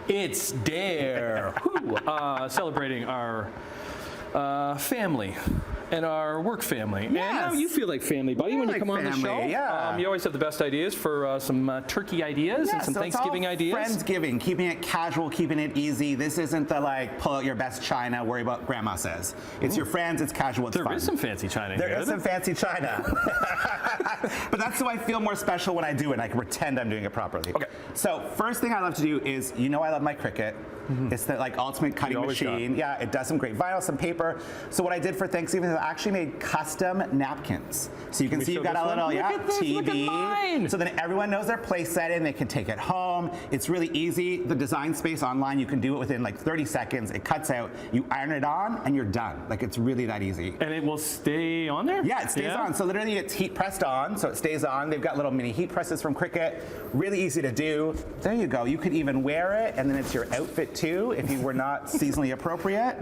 It's Dare, celebrating our family and our work family. Yes. And how you feel like family, buddy, when you like come on the family, show. yeah. You always have the best ideas for some turkey ideas and some so Thanksgiving it's all ideas. Friendsgiving, keeping it casual, keeping it easy. This isn't the like pull out your best china, worry about grandma says. It's your friends, it's casual, it's fun. There is some fancy china here. There is some fancy china. But that's so I feel more special when I do it and I can pretend I'm doing it properly. Okay. So first thing I love to do is, I love my Cricut. It's the like ultimate cutting machine. Yeah, it does some great vinyl, some paper. So what I did for Thanksgiving is I actually made custom napkins. So you can see you've got a little TV. Look at mine. So then everyone knows their place setting, they can take it home. It's really easy. The design space online, you can do it within like 30 seconds. It cuts out, you iron it on, and you're done. Like it's really that easy. And it will stay on there? Yeah, it stays on. So literally it's heat pressed on, so it stays on. They've got little mini heat presses from Cricut. Really easy to do. There you go. You could even wear it, and then it's your outfit too, if you were not seasonally appropriate.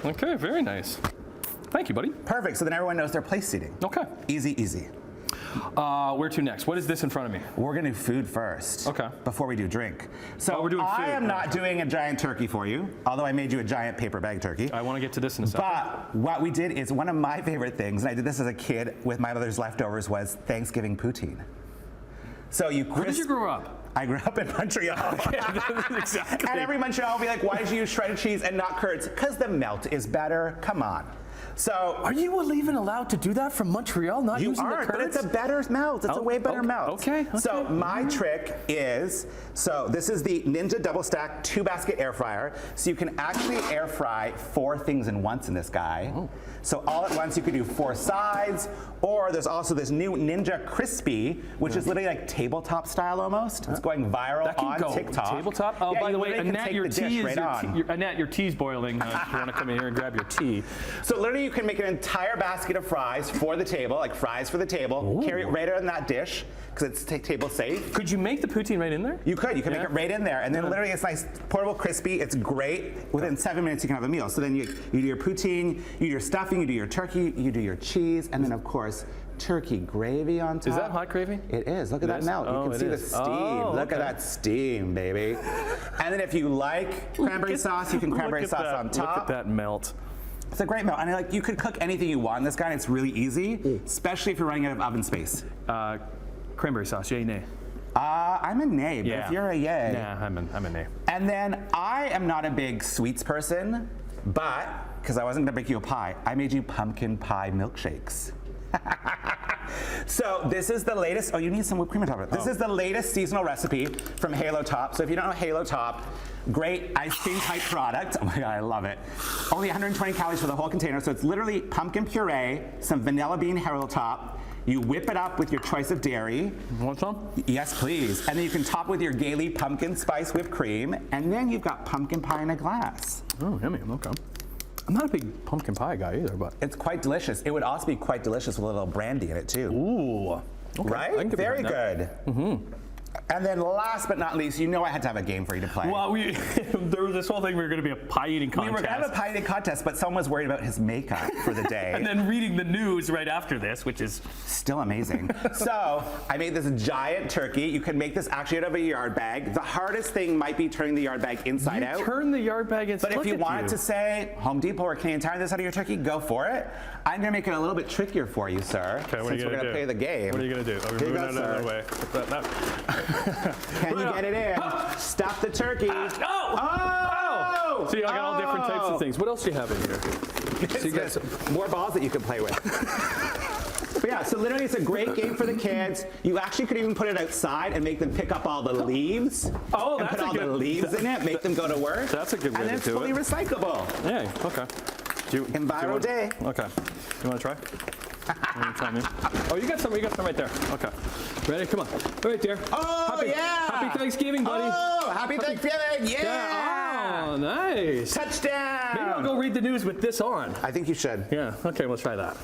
Okay, very nice. Thank you, buddy. Perfect. So then everyone knows their place seating. Okay. Easy, easy. Where to next? What is this in front of me? We're gonna do food first. Okay. Before we do drink. So we're doing food. I am not doing a giant turkey for you, although I made you a giant paper bag turkey. I want to get to this in a second. But what we did is one of my favorite things, and I did this as a kid with my mother's leftovers, was Thanksgiving poutine. So Where did you grow up? I grew up in Montreal. Exactly. And every Montreal will be like, why did you use shredded cheese and not curds? Because the melt is better. Come on. So Are you even allowed to do that from Montreal? Not you using aren't, the but curds? it's a better melt. It's a way better melt. Okay. So my trick is, this is the Ninja Double Stack 2-basket air fryer. So you can actually air fry 4 things in once in this guy. So all at once you can do 4 sides, or there's also this new Ninja Crispy, which is literally like tabletop style almost. It's going viral on TikTok. Tabletop? Oh, Yeah, by you the way, literally can Annette, take your the dish tea is right on. Annette, your tea's boiling. If you want to come in here and grab your tea. So literally you can make an entire basket of fries for the table, like fries for the table, carry it right on that dish, because it's table safe. Could you make the poutine right in there? You could make it right in there, and then literally it's nice, portable, crispy, it's great. Within 7 minutes you can have a meal. So then you do your poutine, you do your stuffing, you do your turkey, you do your cheese, and then of course, turkey gravy on top. Is that hot gravy? It is. Look at that melt. You can see the steam. Look at that steam, baby. And then if you like cranberry sauce, you can cranberry sauce on top. Look at that melt. It's a great melt. And you could cook anything you want in this guy, and it's really easy, especially if you're running out of oven space. Cranberry sauce, yay, nay? I'm a nay, but if you're a yay. Yeah, I'm a nay. And then I am not a big sweets person, but, because I wasn't gonna bake you a pie, I made you pumpkin pie milkshakes. So this is the latest, you need some whipped cream on top of it. This is the latest seasonal recipe from Halo Top. So if you don't know Halo Top, great ice cream type product. Oh my God, I love it. Only 120 calories for the whole container. So it's literally pumpkin puree, some vanilla bean Halo Top. You whip it up with your choice of dairy. Want some? Yes, please. And then you can top with your Gaily pumpkin spice whipped cream. And then you've got pumpkin pie in a glass. Oh, yummy, okay. I'm not a big pumpkin pie guy either, but. It's quite delicious. It would also be quite delicious with a little brandy in it too. Ooh. Okay. Right? Very good. And then last but not least, I had to have a game for you to play. Well, there was this whole thing we were going to be a pie eating contest. We were going to have a pie eating contest, but someone was worried about his makeup for the day. And then reading the news right after this, which is still amazing. So I made this giant turkey. You can make this actually out of a yard bag. The hardest thing might be turning the yard bag inside out. Turn the yard bag inside. But if you wanted to say Home Depot or Canadian Tire this out of your turkey, go for it. I'm going to make it a little bit trickier for you, sir. Okay, what are you going to do? We're going to play the game. What are you going to do? Here you go, sir. Can you get it in? Stop the turkey. Oh! See, I got all different types of things. What else do you have in here? So you got some more balls that you can play with. But yeah, so literally it's a great game for the kids. You actually could even put it outside and make them pick up all the leaves. Oh, and put all the leaves in it, make them go to work. That's a good way to do it. And it's fully recyclable. Yeah, okay. Enviro day. Okay. You want to try? Oh, you got some right there. Okay. Ready? Come on. Right there. Oh, Happy Thanksgiving, buddy. Oh, happy Thanksgiving. Yeah. Oh, nice. Touchdown. Maybe I'll go read the news with this on. I think you should. Yeah. Okay, we'll try that.